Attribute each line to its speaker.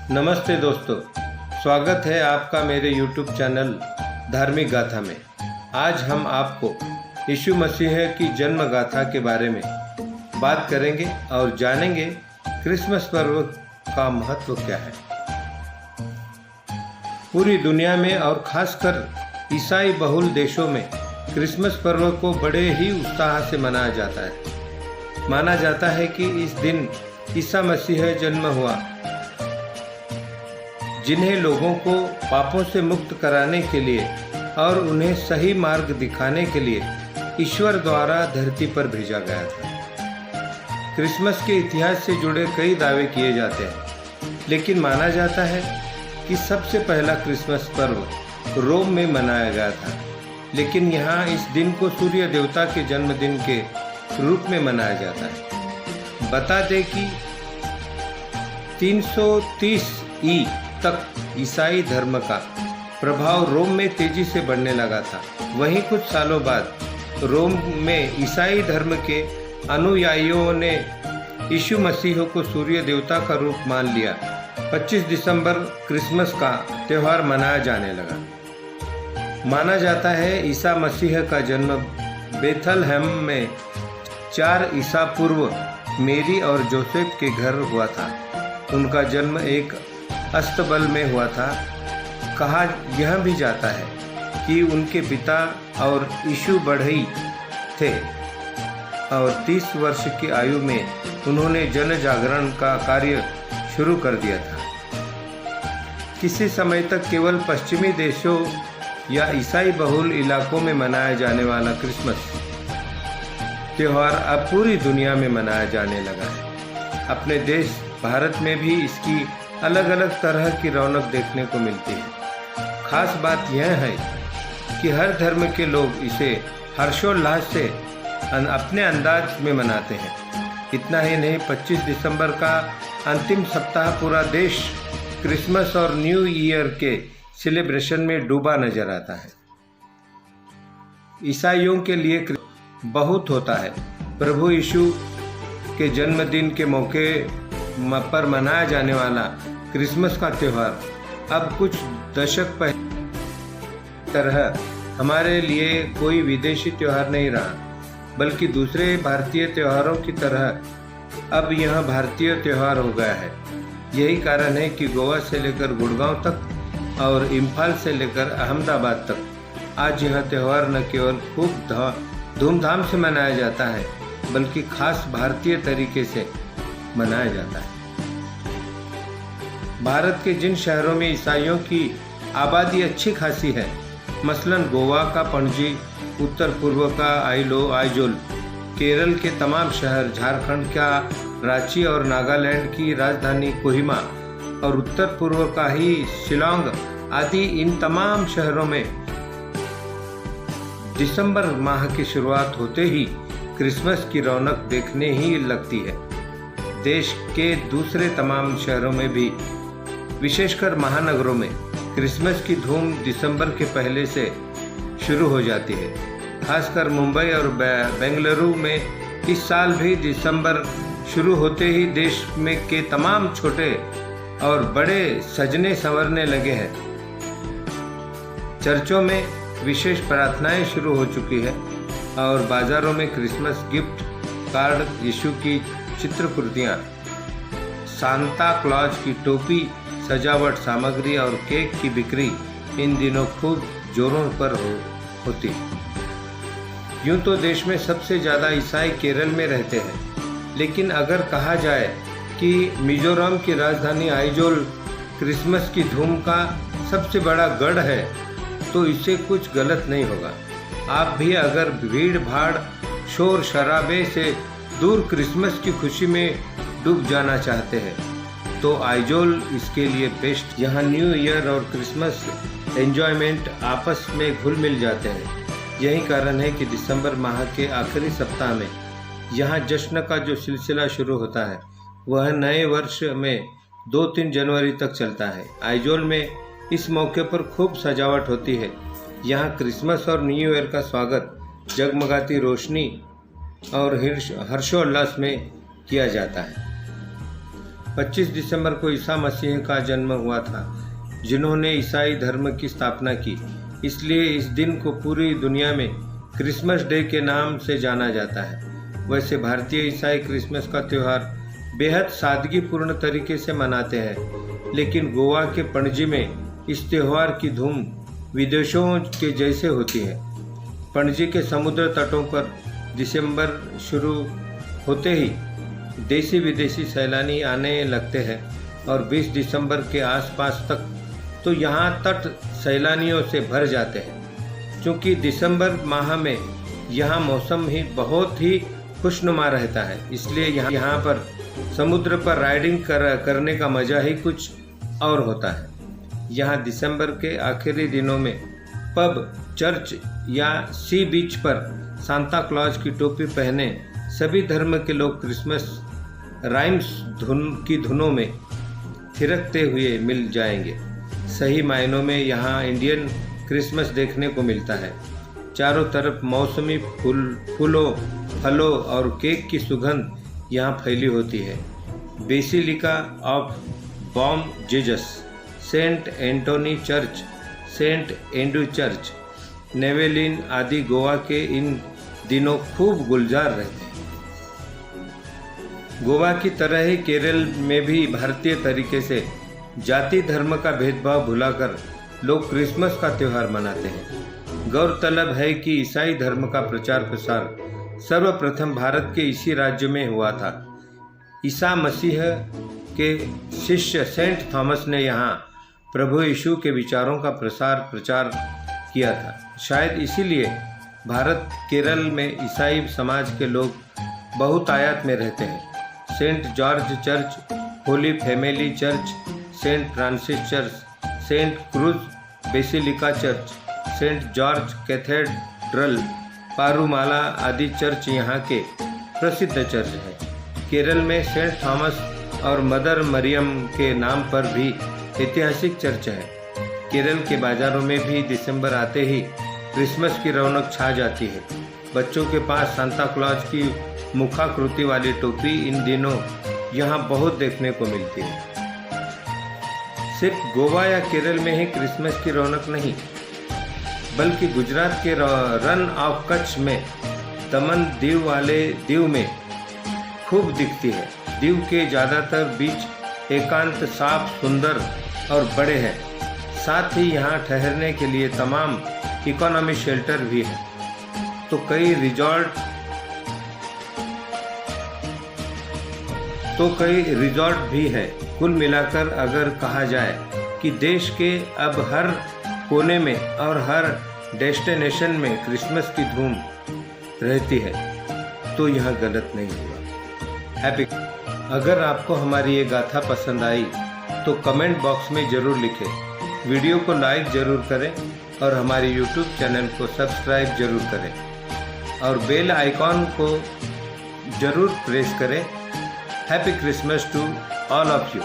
Speaker 1: नमस्ते दोस्तों, स्वागत है आपका मेरे YouTube चैनल धार्मिक गाथा में। आज हम आपको यीशु मसीह की जन्म गाथा के बारे में बात करेंगे और जानेंगे क्रिसमस पर्व का महत्व क्या है। पूरी दुनिया में और खासकर ईसाई बहुल देशों में क्रिसमस पर्व को बड़े ही उत्साह से मनाया जाता है। माना जाता है कि इस दिन ईसा मसीह जन्म हुआ, जिन्हें लोगों को पापों से मुक्त कराने के लिए और उन्हें सही मार्ग दिखाने के लिए ईश्वर द्वारा धरती पर भेजा गया था। क्रिसमस के इतिहास से जुड़े कई दावे किए जाते हैं, लेकिन माना जाता है कि सबसे पहला क्रिसमस पर्व रोम में मनाया गया था। लेकिन यहाँ इस दिन को सूर्य देवता के जन्मदिन के रूप में मनाया जाता है। बता दें कि 330 ई तक ईसाई धर्म का प्रभाव रोम में तेजी से बढ़ने लगा था। वहीं कुछ सालों बाद रोम में ईसाई धर्म के अनुयायियों ने यीशु मसीह को सूर्य देवता का रूप मान लिया। 25 दिसंबर क्रिसमस का त्यौहार मनाया जाने लगा। माना जाता है ईसा मसीह का जन्म बेथलहम में 4 ईसा पूर्व मेरी और जोसेफ के घर हुआ था। उनका जन्म एक अस्तबल में हुआ था। कहा यह भी जाता है कि उनके पिता और यीशु बढ़ई थे और 30 वर्ष की आयु में उन्होंने जन जागरण का कार्य शुरू कर दिया था। किसी समय तक केवल पश्चिमी देशों या ईसाई बहुल इलाकों में मनाया जाने वाला क्रिसमस त्यौहार अब पूरी दुनिया में मनाया जाने लगा है। अपने देश भारत में भी इसकी अलग अलग तरह की रौनक देखने को मिलती है। खास बात यह है कि हर धर्म के लोग इसे हर्षोल्लास से अपने अंदाज में मनाते हैं। इतना ही नहीं, 25 दिसंबर का अंतिम सप्ताह पूरा देश क्रिसमस और न्यू ईयर के सेलिब्रेशन में डूबा नजर आता है। ईसाइयों के लिए बहुत होता है। प्रभु यीशु के जन्मदिन के मौके पर मनाया जाने वाला क्रिसमस का त्यौहार अब कुछ दशक पहले तरह हमारे लिए कोई विदेशी त्यौहार नहीं रहा, बल्कि दूसरे भारतीय त्योहारों की तरह अब यह भारतीय त्यौहार हो गया है। यही कारण है कि गोवा से लेकर गुड़गांव तक और इम्फाल से लेकर अहमदाबाद तक आज यह त्यौहार न केवल खूब धूमधाम से मनाया जाता है, बल्कि खास भारतीय तरीके से मनाया जाता है। भारत के जिन शहरों में ईसाइयों की आबादी अच्छी खासी है, मसलन गोवा का पणजी, उत्तर पूर्व का आइजोल, केरल के तमाम शहर, झारखंड का रांची और नागालैंड की राजधानी कोहिमा और उत्तर पूर्व का ही शिलांग आदि, इन तमाम शहरों में दिसंबर माह की शुरुआत होते ही क्रिसमस की रौनक देखने ही लगती है। देश के दूसरे तमाम शहरों में भी, विशेषकर महानगरों में, क्रिसमस की धूम दिसंबर के पहले से शुरू हो जाती है। खासकर मुंबई और बेंगलुरु में इस साल भी दिसंबर शुरू होते ही देश में के तमाम छोटे और बड़े सजने संवरने लगे हैं। चर्चों में विशेष प्रार्थनाएं शुरू हो चुकी है और बाजारों में क्रिसमस गिफ्ट कार्ड, यीशु की चित्रकृतियाँ, सांता क्लॉज की टोपी, सजावट सामग्री और केक की बिक्री इन दिनों खूब जोरों पर होती है। यूँ तो देश में सबसे ज़्यादा ईसाई केरल में रहते हैं, लेकिन अगर कहा जाए कि मिजोरम की राजधानी आइजोल क्रिसमस की धूम का सबसे बड़ा गढ़ है, तो इससे कुछ गलत नहीं होगा। आप भी अगर भीड़ भाड़, शोर शराबे से दूर क्रिसमस की खुशी में डूब जाना चाहते हैं, तो आइजोल इसके लिए बेस्ट। यहाँ न्यू ईयर और क्रिसमस एंजॉयमेंट आपस में घुल मिल जाते हैं। यही कारण है कि दिसंबर माह के आखिरी सप्ताह में यहाँ जश्न का जो सिलसिला शुरू होता है, वह नए वर्ष में 2-3 जनवरी तक चलता है। आइजोल में इस मौके पर खूब सजावट होती है। यहाँ क्रिसमस और न्यू ईयर का स्वागत जगमगाती रोशनी और हर्षोल्लास में किया जाता है। 25 दिसंबर को ईसा मसीह का जन्म हुआ था, जिन्होंने ईसाई धर्म की स्थापना की। इसलिए इस दिन को पूरी दुनिया में क्रिसमस डे के नाम से जाना जाता है। वैसे भारतीय ईसाई क्रिसमस का त्यौहार बेहद सादगीपूर्ण तरीके से मनाते हैं, लेकिन गोवा के पणजी में इस त्यौहार की धूम विदेशों के जैसे होती है। पणजी के समुद्र तटों पर दिसंबर शुरू होते ही देशी विदेशी सैलानी आने लगते हैं और 20 दिसंबर के आसपास तक तो यहाँ तट सैलानियों से भर जाते हैं। क्योंकि दिसंबर माह में यहाँ मौसम ही बहुत ही खुशनुमा रहता है, इसलिए यहाँ पर समुद्र पर राइडिंग करने का मज़ा ही कुछ और होता है। यहाँ दिसंबर के आखिरी दिनों में पब, चर्च या सी बीच पर सांता क्लॉज की टोपी पहने सभी धर्म के लोग क्रिसमस राइम्स की धुनों में थिरकते हुए मिल जाएंगे। सही मायनों में यहाँ इंडियन क्रिसमस देखने को मिलता है। चारों तरफ मौसमी फूलों, फलों और केक की सुगंध यहाँ फैली होती है। Basilica of Bom Jesus, saint Antony church, saint Andrew church, नेवेलिन आदि गोवा के इन दिनों खूब गुलजार रहते हैं। गोवा की तरह ही केरल में भी भारतीय तरीके से जाति धर्म का भेदभाव भुलाकर लोग क्रिसमस का त्यौहार मनाते हैं। गौरतलब है कि ईसाई धर्म का प्रचार प्रसार सर्वप्रथम भारत के इसी राज्य में हुआ था। ईसा मसीह के शिष्य सेंट थॉमस ने यहाँ प्रभु यीशु के विचारों का प्रचार किया था। शायद इसीलिए भारत केरल में ईसाई समाज के लोग बहुतायत में रहते हैं। Saint George church, holy family church, saint Francis church, saint Cruz basilica church, saint George cathedral, Parumala आदि चर्च यहाँ के प्रसिद्ध चर्च हैं। केरल में सेंट थॉमस और मदर मरियम के नाम पर भी ऐतिहासिक चर्च है। केरल के बाज़ारों में भी दिसंबर आते ही क्रिसमस की रौनक छा जाती है। बच्चों के पास सांता क्लॉज की मुखाकृति वाली टोपी इन दिनों यहाँ बहुत देखने को मिलती है। सिर्फ गोवा या केरल में ही क्रिसमस की रौनक नहीं, बल्कि गुजरात के रन ऑफ कच्छ में दमन दीव में खूब दिखती है। दीव के ज़्यादातर बीच एकांत, साफ, सुंदर और बड़े हैं। साथ ही यहाँ ठहरने के लिए तमाम इकोनॉमी शेल्टर भी है। तो कई रिजॉर्ट भी है। कुल मिलाकर अगर कहा जाए कि देश के अब हर कोने में और हर डेस्टिनेशन में क्रिसमस की धूम रहती है, तो यह गलत नहीं होगा। हैप्पी। अगर आपको हमारी ये गाथा पसंद आई तो कमेंट बॉक्स में ज़रूर लिखें, वीडियो को लाइक ज़रूर करें और हमारे YouTube चैनल को सब्सक्राइब ज़रूर करें और बेल आइकॉन को ज़रूर प्रेस करें। Happy Christmas to all of you.